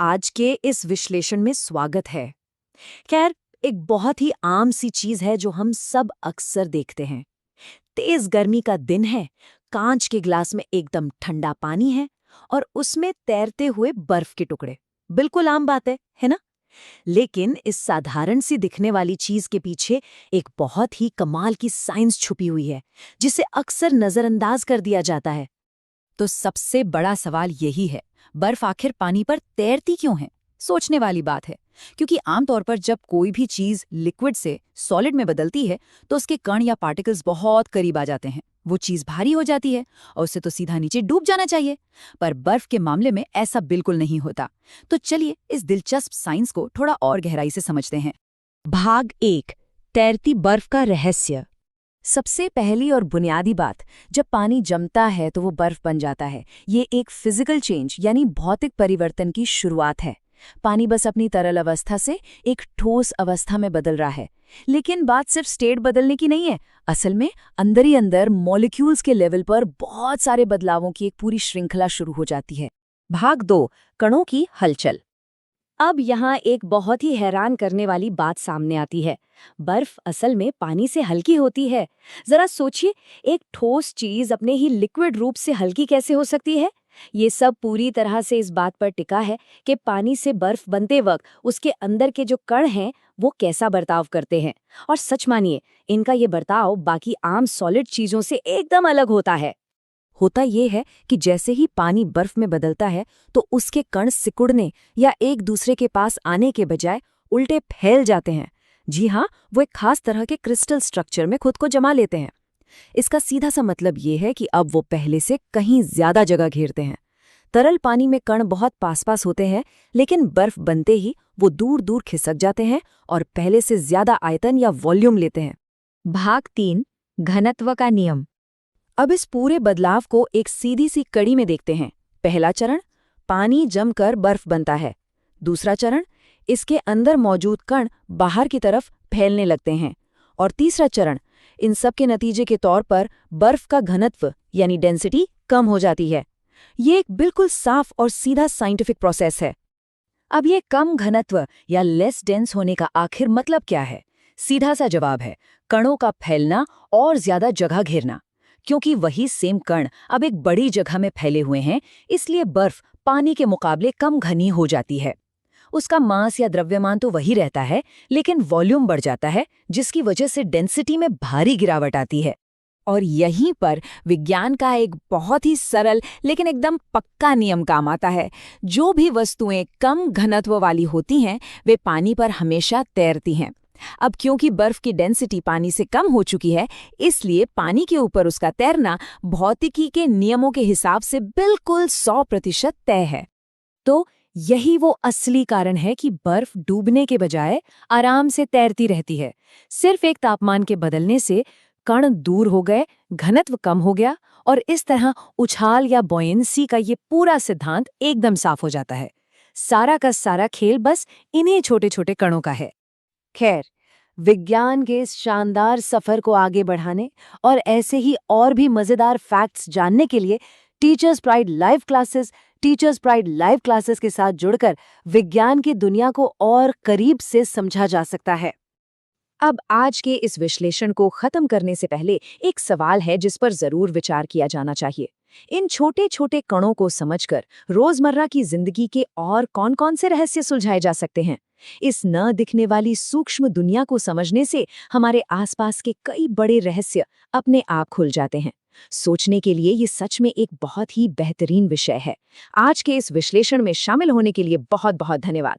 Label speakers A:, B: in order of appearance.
A: आज के इस विश्लेषण में स्वागत है। खैर, एक बहुत ही आम सी चीज है जो हम सब अक्सर देखते हैं। तेज गर्मी का दिन है, कांच के ग्लास में एकदम ठंडा पानी है और उसमें तैरते हुए बर्फ के टुकड़े। बिल्कुल आम बात है ना? लेकिन इस साधारण सी दिखने वाली चीज के पीछे एक बहुत ही कमाल की साइंस छुपी हुई है, जिसे अक्सर नजरअंदाज कर दिया जाता है।
B: तो सबसे बड़ा सवाल यही है, बर्फ आखिर पानी पर तैरती क्यों है? सोचने वाली बात है, क्योंकि आमतौर पर जब कोई भी चीज लिक्विड से सॉलिड में बदलती है तो उसके कण या पार्टिकल्स बहुत करीब आ जाते हैं। वो चीज भारी हो जाती है और उसे तो सीधा नीचे डूब जाना चाहिए। पर बर्फ के मामले में ऐसा बिल्कुल नहीं होता। तो चलिए इस दिलचस्प साइंस को थोड़ा और गहराई से समझते हैं।
A: भाग 1, तैरती बर्फ का रहस्य। सबसे पहली और बुनियादी बात, जब पानी जमता है तो वो बर्फ बन जाता है। ये एक फिजिकल चेंज यानी भौतिक परिवर्तन की शुरुआत है। पानी बस अपनी तरल अवस्था से एक ठोस अवस्था में बदल रहा है। लेकिन बात सिर्फ स्टेट बदलने की नहीं है। असल में अंदर ही अंदर मॉलिक्यूल्स के लेवल पर बहुत सारे बदलावों की एक पूरी श्रृंखला शुरू हो जाती है। भाग 2, कणों की हलचल। अब यहाँ एक बहुत ही हैरान करने वाली बात सामने आती है। बर्फ असल में पानी से हल्की होती है। जरा सोचिए, एक ठोस चीज अपने ही लिक्विड रूप से हल्की कैसे हो सकती है? ये सब पूरी तरह से इस बात पर टिका है कि पानी से बर्फ बनते वक्त उसके अंदर के जो कण हैं वो कैसा बर्ताव करते हैं। और सच मानिए, इनका ये बर्ताव बाकी आम सॉलिड चीजों से एकदम अलग होता है। होता ये है कि जैसे ही पानी बर्फ में बदलता है तो उसके कण सिकुड़ने या एक दूसरे के पास आने के बजाय उल्टे फैल जाते हैं। जी हाँ, वो एक खास तरह के क्रिस्टल स्ट्रक्चर में खुद को जमा लेते हैं। इसका सीधा सा मतलब ये है कि अब वो पहले से कहीं ज्यादा जगह घेरते हैं। तरल पानी में कण बहुत पास-पास होते हैं, लेकिन बर्फ बनते ही वो दूर-दूर खिसक जाते हैं और पहले से ज्यादा आयतन या वॉल्यूम लेते हैं। भाग 3, घनत्व का नियम। अब इस पूरे बदलाव को एक सीधी सी कड़ी में देखते हैं। पहला चरण, पानी जमकर बर्फ बनता है। दूसरा चरण, इसके अंदर मौजूद कण बाहर की तरफ फैलने लगते हैं। और तीसरा चरण, इन सब के नतीजे के तौर पर बर्फ का घनत्व यानी डेंसिटी कम हो जाती है। ये एक बिल्कुल साफ और सीधा साइंटिफिक प्रोसेस है। अब ये कम घनत्व या लेस डेंस होने का आखिर मतलब क्या है? सीधा सा जवाब है, कणों का फैलना और ज्यादा जगह घेरना। क्योंकि वही सेम कण अब एक बड़ी जगह में फैले हुए हैं, इसलिए बर्फ पानी के मुकाबले कम घनी हो जाती है। उसका मास या द्रव्यमान तो वही रहता है, लेकिन वॉल्यूम बढ़ जाता है, जिसकी वजह से डेंसिटी में भारी गिरावट आती है। और यहीं पर विज्ञान का एक बहुत ही सरल लेकिन एकदम पक्का नियम काम आता है। जो भी वस्तुएं कम घनत्व वाली होती हैं, वे पानी पर हमेशा तैरती हैं। अब क्योंकि बर्फ की डेंसिटी पानी से कम हो चुकी है, इसलिए पानी के ऊपर उसका तैरना भौतिकी के नियमों के हिसाब से बिल्कुल 100% तय है। तो यही वो असली कारण है कि बर्फ डूबने के बजाय आराम से तैरती रहती है। सिर्फ एक तापमान के बदलने से कण दूर हो गए, घनत्व कम हो गया और इस तरह उछाल या बॉयंसी का ये पूरा सिद्धांत एकदम साफ हो जाता है। सारा का सारा खेल बस इन्हीं छोटे छोटे कणों का है। खैर, विज्ञान के इस शानदार सफर को आगे बढ़ाने और ऐसे ही और भी मजेदार फैक्ट्स जानने के लिए टीचर्स प्राइड लाइव क्लासेस के साथ जुड़कर विज्ञान की दुनिया को और करीब से समझा जा सकता है। अब आज के इस विश्लेषण को खत्म करने से पहले एक सवाल है जिस पर जरूर विचार किया जाना चाहिए। इन छोटे छोटे कणों को समझकर रोजमर्रा की जिंदगी के और कौन-कौन से रहस्य सुलझाए जा सकते हैं? इस न दिखने वाली सूक्ष्म दुनिया को समझने से हमारे आसपास के कई बड़े रहस्य अपने आप खुल जाते हैं। सोचने के लिए ये सच में एक बहुत ही बेहतरीन विषय है। आज के इस विश्लेषण में शामिल होने के लिए बहुत बहुत धन्यवाद।